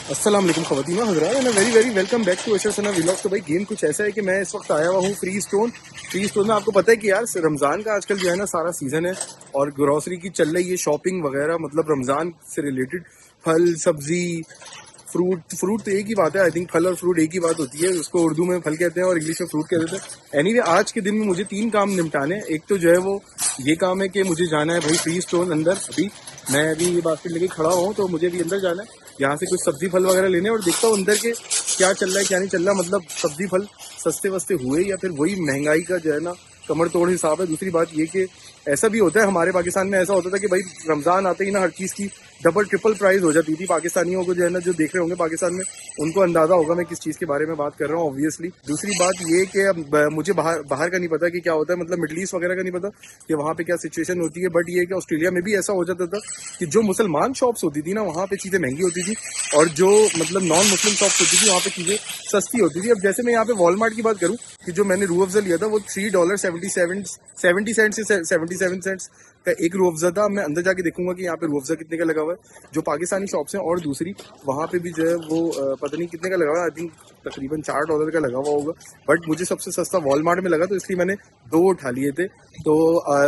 अस्सलाम वालेकुम ख़वातीन व हज़रात and very very welcome back to Ashar Sana vlogs. तो भाई गेम कुछ ऐसा है कि मैं इस वक्त आया हुआ हूँ फ्री स्टोन में। आपको पता है कि यार रमज़ान का आजकल जो है ना सारा सीज़न है और ग्रॉसरी की चल रही है शॉपिंग वगैरह, मतलब रमज़ान से रिलेटेड फल सब्जी फ्रूट तो एक ही बात है। आई थिंक फल और फ्रूट एक ही बात होती है, उसको उर्दू में फल कहते हैं और इंग्लिश में फ्रूट कहते हैं। एनीवे आज के दिन में मुझे 3 काम निपटाने। एक तो जो है वो ये काम है कि मुझे जाना है भाई फ्री स्टोन अंदर। मैं अभी ये बास्केट लेके खड़ा हूँ तो मुझे अभी अंदर जाना है, यहाँ से कुछ सब्जी फल वगैरह लेने और देखता हूँ अंदर के क्या चल रहा है क्या नहीं चल रहा। मतलब सब्जी फल सस्ते वस्ते हुए या फिर वही महंगाई का जो है ना कमर तोड़ हिसाब है। दूसरी बात ये कि ऐसा भी होता है, हमारे पाकिस्तान में ऐसा होता था कि भाई रमज़ान आते ही ना हर चीज़ की डबल ट्रिपल प्राइस हो जाती थी। पाकिस्तानियों को जो है ना, जो देख रहे होंगे पाकिस्तान में, उनको अंदाज़ा होगा मैं किस चीज़ के बारे में बात कर रहा हूँ ऑब्वियसली। दूसरी बात ये कि अब मुझे बाहर का नहीं पता कि क्या होता है, मतलब मिडल ईस्ट वगैरह का नहीं पता कि वहाँ पे क्या सिचुएशन होती है। बट ये कि ऑस्ट्रेलिया में भी ऐसा हो जाता था कि जो मुसलमान शॉप्स होती थी ना वहाँ पे चीज़ें महंगी होती थी और जो मतलब नॉन मुस्लिम शॉप्स होती थी वहाँ पे चीज़ें सस्ती होती थी। अब जैसे मैं यहाँ पे वॉलमार्ट की बात करूँ कि जो मैंने रूह अफ़ज़ा लिया था वो $3.70 से 77 सेंट्स का एक रूह अफ़ज़ा था। मैं अंदर जाके देखूंगा कि यहाँ पे रूह अफ़ज़ा कितने का लगा हुआ है जो पाकिस्तानी शॉप्स हैं, और दूसरी वहाँ पे भी जो है वो पता नहीं कितने का लगा हुआ है। आई थिंक तकरीबन $4 का लगा हुआ होगा, बट मुझे सबसे सस्ता वॉलमार्ट में लगा तो इसलिए मैंने 2 उठा लिए थे। तो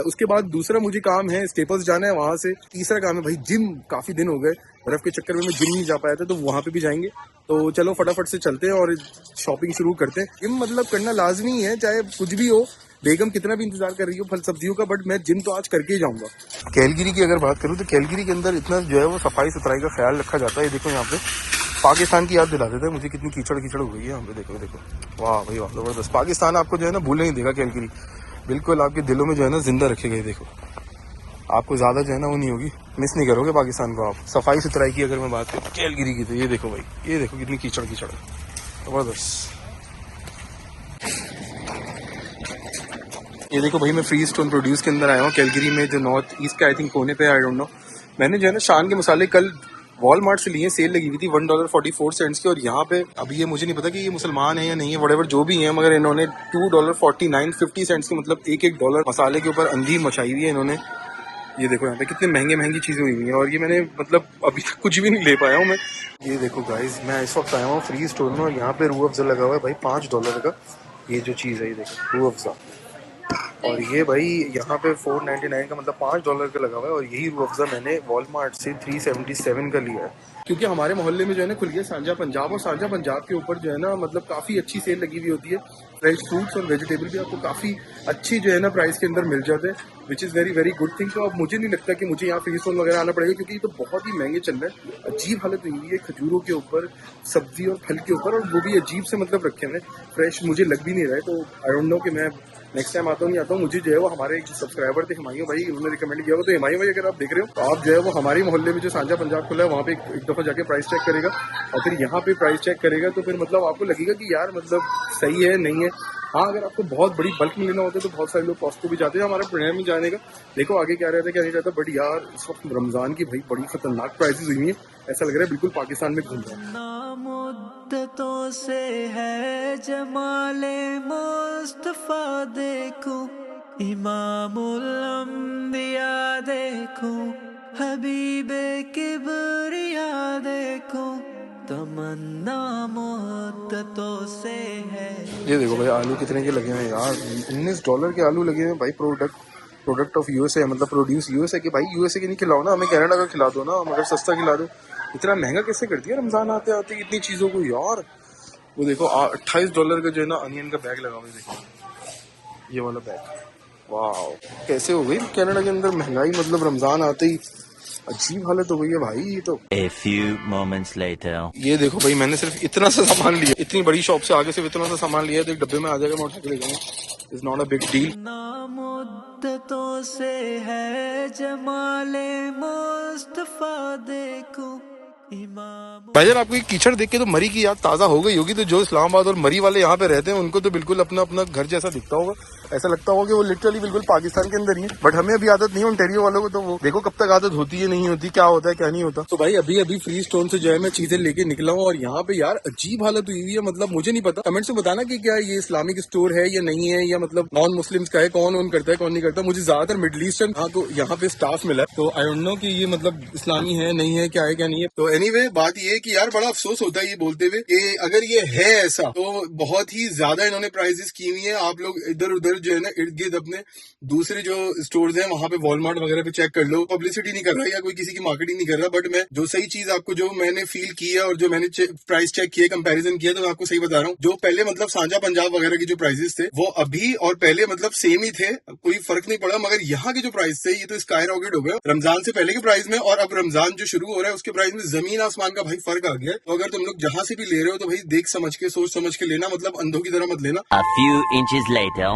उसके बाद दूसरा मुझे काम है स्टेपल्स जाना है वहाँ से। तीसरा काम है भाई जिम। काफ़ी दिन हो गए बर्फ़ के चक्कर में मैं जिम नहीं जा पाया था, तो वहाँ पे भी जाएंगे। तो चलो फटाफट से चलते हैं और शॉपिंग शुरू करते हैं। जिम मतलब करना लाजमी है, चाहे कुछ भी हो, बेगम कितना भी इंतजार कर रही हो फल सब्जियों का, बट मैं जिम तो आज करके ही जाऊंगा। कैलगरी की अगर बात करूँ तो कैलगरी के अंदर इतना जो है वो सफाई सुथराई का ख्याल रखा जाता है। ये देखो यहाँ पे पाकिस्तान की याद दिला देता है मुझे, कितनी कीचड़ कीचड़ हो गई है यहाँ पे। देखो देखो, वाह भाई वाह, जबरदस्त। पाकिस्तान आपको जो है ना भूलने नहीं देगा कैलगरी, बिल्कुल आपके दिलों में जो है ना जिंदा रखे गए। देखो आपको ज्यादा जो है ना वो नहीं होगी, मिस नहीं करोगे पाकिस्तान को आप। सफाई सुथराई की अगर मैं बात करूँ कैलगरी की तो ये देखो भाई, ये देखो कितनी कीचड़ कीचड़, जबरदस्त। ये देखो भाई मैं फ्री स्टोन प्रोड्यूस के अंदर आया हूँ कैलगरी में, जो नॉर्थ ईस्ट के आई थिंक कोने पे, आई डोंट नो। मैंने जो है ना शान के मसाले कल वॉलमार्ट से लिए, सेल लगी हुई थी $1.44 की। और यहाँ पे अभी ये मुझे नहीं पता कि ये मुसलमान है या नहीं है, वटेवर जो भी है, मगर इन्होंने $2.49 की मतलब $1 मसाले के ऊपर अंधी मचाई हुई है इन्होंने। ये देखो यहाँ पे कितने महंगे महंगी चीजें हुई हैं और ये मैंने मतलब अभी तक कुछ भी नहीं ले पाया हूँ मैं। ये देखो गाइस, मैं इस वक्त आया हूँ फ्री स्टोर में और यहाँ पे रूह अफ़ज़ा लगा हुआ है भाई $5 का। ये जो चीज़ है ये देखो रूह अफ़ज़ा, और ये भाई यहाँ पे $4.99 का मतलब $5 का लगा हुआ है। और यही रूह अफ़ज़ा मैंने वॉलमार्ट से 377 का लिया है, क्योंकि हमारे मोहल्ले में जो है ना खुल गया सांझा पंजाब, और सांझा पंजाब के ऊपर जो है ना मतलब काफ़ी अच्छी सेल लगी हुई होती है। फ्रेश फ्रूट्स और वेजिटेबल भी आपको काफ़ी अच्छी जो है ना प्राइस के अंदर मिल जाते हैं, which is very very good thing. तो अब मुझे नहीं लगता कि मुझे यहाँ फ्री स्टोन वगैरह आना पड़ेगा, क्योंकि ये तो बहुत ही महंगे चल रहे हैं। अजीब हालत हुई है खजूरों के ऊपर, सब्जी और फल के ऊपर, और वो भी अजीब से मतलब रखे हुए फ्रेश, मुझे लग भी नहीं रहा है। तो आई डोंट नो कि मैं नेक्स्ट टाइम आता हूँ नहीं आता हूँ। मुझे जो है वो हमारे एक सब्सक्राइबर थे हुमायूं भाई, उन्होंने रिकमेंड किया हुआ। तो हुमायूं भाई अगर आप देख रहे हो तो आप जो है वो हमारे मोहल्ले में जो सांझा पंजाब खुला है वहाँ पे एक दफ़ा जाके प्राइस चेक करेगा और फिर यहाँ पे प्राइस चेक करेगा, तो फिर मतलब आपको लगेगा कि यार मतलब सही है नहीं है। हाँ, अगर आपको बहुत बड़ी बल्क में लेना होता है तो बहुत सारे लोग कॉस्को भी जाते हैं, हमारे प्लान में जाने का। देखो आगे क्या रहता है क्या नहीं रहता, बट यार इस वक्त रमजान की भाई बड़ी खतरनाक प्राइसेस हुई है। ऐसा लग रहा है बिल्कुल पाकिस्तान में घूम रहा है। मुद्दतों से है जमाले मुस्तफा देखो, इमामुल अंबिया देखो, हबीबे किबरिया देखो, तमन्ना मुद्दतों से है। ये देखो भाई आलू कितने के लगे हैं यार, $19 के आलू लगे हैं भाई। प्रोडक्ट ऑफ यूएसए, मतलब प्रोड्यूस यूएसए के। भाई यूएसए के नहीं खिलाओ ना, हमें कनाडा का खिला दो ना, मगर सस्ता खिला दो। इतना महंगा कैसे कर दिया रमजान आते आते इतनी चीज़ों को यार। वो देखो $28 का जो है ना अनियन का बैग लगा हुआ है, देखो ये वाला बैग। वाह, कैसे हो गई कनाडा के अंदर महंगाई, मतलब रमजान आते ही अजीब हालत हो गई है भाई। ये तो A few moments later. ये देखो भाई मैंने सिर्फ इतना सा सामान लिया, इतनी बड़ी शॉप से आगे सिर्फ इतना सा सामान लिया तो एक डब्बे में आ जाएगा, मैं उठा के ले जाऊंगा। It's not a big deal. मुद्दतों से है जमाले मुस्तफा देखो, इमाम। भाईजान आपको ये कीचड़ देख के तो मरी की याद ताजा हो गई होगी। तो जो इस्लामाबाद और मरी वाले यहाँ पे रहते हैं उनको तो बिल्कुल अपना अपना घर जैसा दिखता होगा, ऐसा लगता होगा कि वो लिटरली बिल्कुल पाकिस्तान के अंदर ही है। बट हमें अभी आदत नहीं है ओंटारियो वालों को, तो वो देखो कब तक आदत होती है नहीं होती, क्या होता है क्या नहीं होता। तो भाई अभी फ्री स्टोन से जो है मैं चीजें लेके निकला हूँ और यहाँ पे यार अजीब हालत हुई है। मतलब मुझे नहीं पता, कमेंट से बताना कि क्या ये इस्लामिक स्टोर है या नहीं है, या मतलब नॉन मुस्लिम का है, कौन ओन करता है कौन नहीं करता। मुझे ज्यादातर मिडल ईस्टर्न हाँ तो यहाँ पे स्टाफ मिला है, तो आई डोंट नो कि ये मतलब इस्लामी है नहीं है, क्या है क्या नहीं है। तो एनीवे बात ये है कि यार बड़ा अफसोस होता है ये बोलते हुए कि अगर ये है ऐसा तो बहुत ही ज्यादा इन्होंने प्राइसेस की हुई है। आप लोग इधर उधर जो है ना इर्द गिर्द अपने दूसरे जो स्टोर्स हैं वहां पे वॉलमार्ट वगैरह पे चेक कर लो। पब्लिसिटी नहीं कर रहा या कोई किसी की मार्केटिंग नहीं कर रहा, बट मैं जो सही चीज आपको जो मैंने फील की है और जो मैंने प्राइस चेक किया कंपैरिजन किया तो मैं आपको सही बता रहा हूँ। जो पहले मतलब सांझा पंजाब वगैरह के जो प्राइसेस थे वो अभी और पहले मतलब सेम ही थे, कोई फर्क नहीं पड़ा। मगर यहाँ के जो प्राइस थे ये तो स्काई रॉकेट हो गया रमजान से पहले के प्राइस में, और अब रमजान जो शुरू हो रहा है उसके प्राइस में जमीन आसमान का भाई फर्क आ गया है। तो अगर तुम लोग जहां से भी ले रहे हो तो भाई देख समझ के सोच समझ के लेना, मतलब अंधों की तरह मत लेना। A few inches later.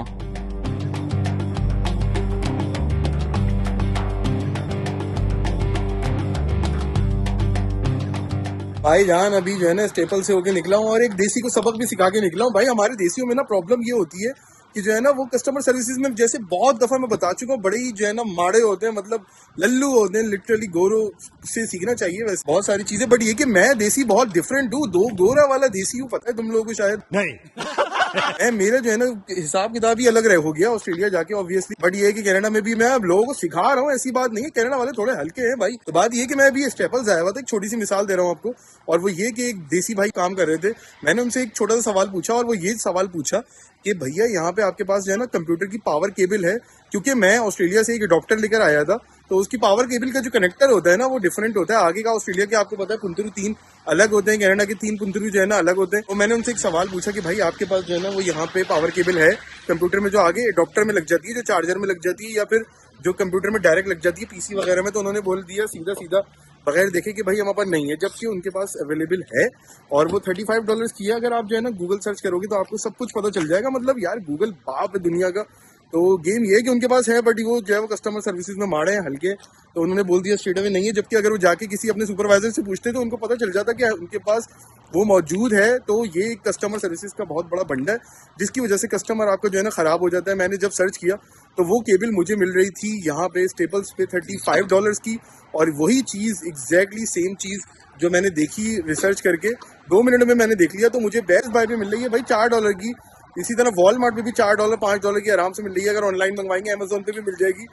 भाई जान अभी जो है ना स्टेपल से होके निकला हूँ और एक देसी को सबक भी सिखा के निकला हूँ। भाई हमारे देसियों में ना प्रॉब्लम ये होती है कि जो है ना वो कस्टमर सर्विसेज में जैसे बहुत दफा मैं बता चुका हूँ बड़े ही जो है ना माड़े होते हैं, मतलब लल्लू होते हैं। लिटरली गोरो से सीखना चाहिए वैसे बहुत सारी चीजें, बट ये कि मैं देसी बहुत डिफरेंट हूँ, दो गोरा वाला देसी हूँ, पता है तुम लोगों को शायद नहीं। मेरा जो है ना हिसाब किताब ही अलग हो गया ऑस्ट्रेलिया जाके ऑब्वियसली, बट ये है कि कनाडा में भी मैं अब लोगों को सिखा रहा हूँ, ऐसी बात नहीं है। कनाडा वाले थोड़े हल्के हैं भाई। तो बात ये कि मैं अभी स्टेपल्स आया हुआ था, एक छोटी सी मिसाल दे रहा हूँ आपको, और वो ये कि एक देसी भाई काम कर रहे थे। मैंने उनसे एक छोटा सा सवाल पूछा और वो ये सवाल पूछा कि भैया यहाँ पे आपके पास जो है ना कंप्यूटर की पावर केबल है, क्योंकि मैं ऑस्ट्रेलिया से एक अडॉप्टर लेकर आया था तो उसकी पावर केबल का जो कनेक्टर होता है ना वो डिफरेंट होता है। आगे का ऑस्ट्रेलिया के आपको पता है पुंतरू 3 अलग होते हैं, कनाडा के 3 पुंतरू जो है ना अलग होते हैं। तो मैंने उनसे एक सवाल पूछा कि भाई आपके पास जो है ना वो यहाँ पे पावर केबल है कंप्यूटर में जो आगे अडॉप्टर में लग जाती है, जो चार्जर में लग जाती है या फिर जो कंप्यूटर में डायरेक्ट लग जाती है पीसी वगैरह में। तो उन्होंने बोल दिया सीधा सीधा बगैर देखे कि भाई हमारे पास नहीं है, जबकि उनके पास अवेलेबल है और वो $35 की है। अगर आप जो है ना गूगल सर्च करोगे तो आपको सब कुछ पता चल जाएगा। मतलब यार गूगल बाप है दुनिया का। तो गेम ये है कि उनके पास है, बट वो जो है वो कस्टमर सर्विसेज में माड़े हैं हल्के, तो उन्होंने बोल दिया स्ट्रेट अवे नहीं है। जबकि अगर वो जाके किसी अपने सुपरवाइजर से पूछते तो उनको पता चल जाता कि उनके पास वो मौजूद है। तो ये कस्टमर सर्विसेज का बहुत बड़ा बंडा है जिसकी वजह से कस्टमर आपका जो है ना खराब हो जाता है। मैंने जब सर्च किया तो वो केबल मुझे मिल रही थी यहाँ पे स्टेपल्स पे $35 की, और वही चीज़ एग्जैक्टली सेम चीज़ जो मैंने देखी रिसर्च करके 2 मिनट में मैंने देख लिया तो मुझे बेस्ट बाय पे मिल रही है भाई $4 की। इसी तरह वॉलमार्ट पे भी $4 $5 की आराम से मिल रही है। अगर ऑनलाइन मंगवाएंगे अमेजोन पे भी मिल जाएगी।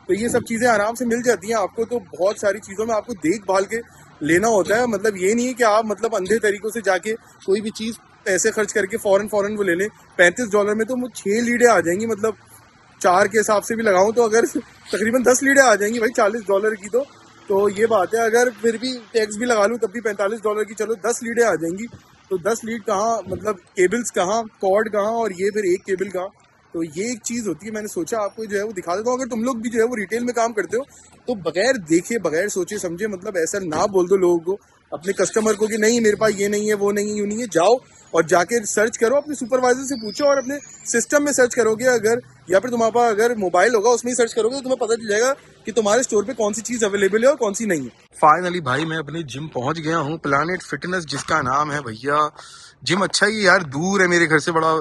तो ये सब चीज़ें आराम से मिल जाती हैं आपको। तो बहुत सारी चीज़ों में आपको देखभाल के लेना होता है। मतलब ये नहीं है कि आप मतलब अंधे तरीकों से जाके कोई भी चीज़ पैसे खर्च करके फौरन वो ले लें। $35 में तो 6 लीडें आ जाएंगी, मतलब 4 के हिसाब से भी लगाऊं तो अगर तकरीबन 10 लीडें आ जाएंगी भाई $40 की। तो ये बात है, अगर फिर भी टैक्स भी लगा लूँ तब भी $45 की, चलो 10 लीडें आ जाएंगी। तो 10 लीड कहाँ, मतलब केबल्स कहाँ, कॉर्ड कहाँ, और ये फिर एक केबल कहाँ। तो ये एक चीज़ होती है। मैंने सोचा आपको जो है वो दिखा देता हूँ। अगर तुम लोग भी जो है वो रिटेल में काम करते हो तो बगैर देखे बगैर सोचे समझे, मतलब ऐसा ना बोल दो लोगों को, अपने कस्टमर को कि नहीं मेरे पास ये नहीं है वो नहीं है यूँ नहीं है। जाओ और जाके सर्च करो, अपने सुपरवाइजर से पूछो और अपने सिस्टम में सर्च करोगे अगर, या फिर तुम्हारे पास अगर मोबाइल होगा उसमें ही सर्च करोगे तो तुम्हें पता चल जाएगा कि तुम्हारे स्टोर पे कौन सी चीज़ अवेलेबल है और कौन सी नहीं है। फाइनली भाई मैं अपने जिम पहुंच गया हूँ, प्लैनेट फिटनेस जिसका नाम है। भैया जिम अच्छा ही यार दूर है मेरे घर से, बड़ा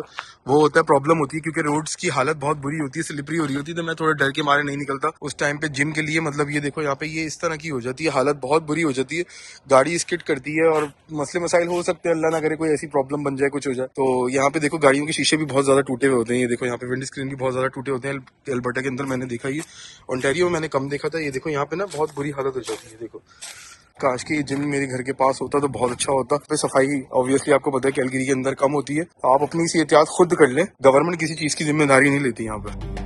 वो होता है, प्रॉब्लम होती है क्योंकि रोड्स की हालत बहुत बुरी होती है, स्लिपरी हो रही होती है। तो मैं थोड़ा डर के मारे नहीं निकलता उस टाइम पे जिम के लिए। मतलब ये देखो यहाँ पे ये इस तरह की हो जाती है, हालत बहुत बुरी हो जाती है, गाड़ी स्किड करती है और मसले मसाइल हो सकते हैं, अल्लाह ना करे कोई ऐसी प्रॉब्लम बन जाए, कुछ हो जाए। तो यहाँ पे देखो गाड़ियों के शीशे भी बहुत ज्यादा टूटे हुए होते हैं। ये देखो यहाँ पे विंड स्क्रीन भी बहुत ज्यादा टूटे होते हैं। एल्बर्टा के अंदर मैंने देखा, ये ओंटारियो में मैंने कम देखा था। ये देखो यहाँ पे ना बहुत बुरी हालत हो जाती है। देखो काश की जिम मेरे घर के पास होता तो बहुत अच्छा होता। पे सफाई ऑब्वियसली आपको पता है कैलगरी के अंदर कम होती है, तो आप अपनी सी एहतियात खुद कर लें। गवर्नमेंट किसी चीज की जिम्मेदारी नहीं लेती यहाँ पर।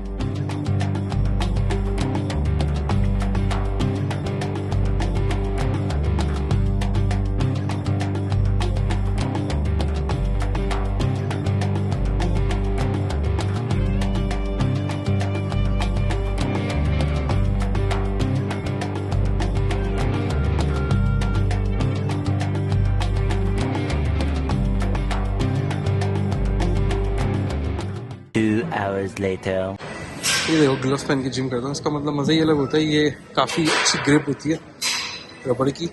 hours later. ये देखो ग्लव्स पहन के जिम करता हूँ, इसका मतलब मज़ा ही अलग होता है। ये काफ़ी अच्छी ग्रिप होती है रबड़ की,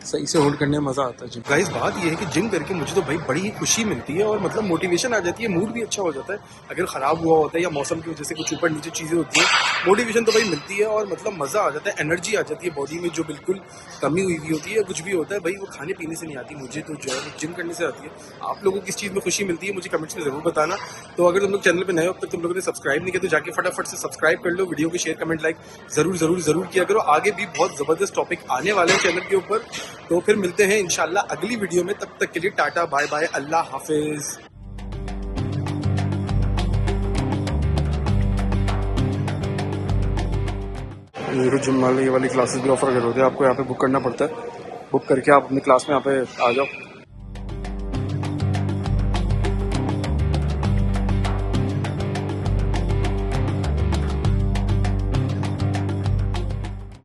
सही से होल्ड करने में मजा आता है जिम। गाइस बात ये है कि जिम करके मुझे तो भाई बड़ी ही खुशी मिलती है और मतलब मोटिवेशन आ जाती है, मूड भी अच्छा हो जाता है। अगर खराब हुआ होता है या मौसम की वजह से कुछ ऊपर नीचे चीजें होती है, मोटिवेशन तो भाई मिलती है और मतलब मजा आ जाता है, एनर्जी आ जाती है बॉडी में जो बिल्कुल कमी हुई हुई होती है, कुछ भी होता है भाई वो खाने पीने से नहीं आती, मुझे तो जो है जिम करने से आती है। आप लोगों को किस चीज में खुशी मिलती है मुझे कमेंट्स में जरूर बताना। तो अगर तुम लोग चैनल पे नए हो, अब तक तुम लोगों ने सब्सक्राइब नहीं किया तो जाके फटाफट से सब्सक्राइब कर लो, वीडियो को शेयर कमेंट लाइक जरूर जरूर जरूर किया करो। आगे भी बहुत जबरदस्त टॉपिक आने वाले हैं चैनल के ऊपर, तो फिर मिलते हैं इंशाल्लाह अगली वीडियो में। तब तक के लिए टाटा बाय बाय, अल्लाह हाफिज। ये जिम वाले ये वाली क्लासेस भी ऑफर कर रहे होते हैं, आपको यहाँ पे बुक करना पड़ता है, बुक करके आप अपनी क्लास में यहाँ पे आ जाओ।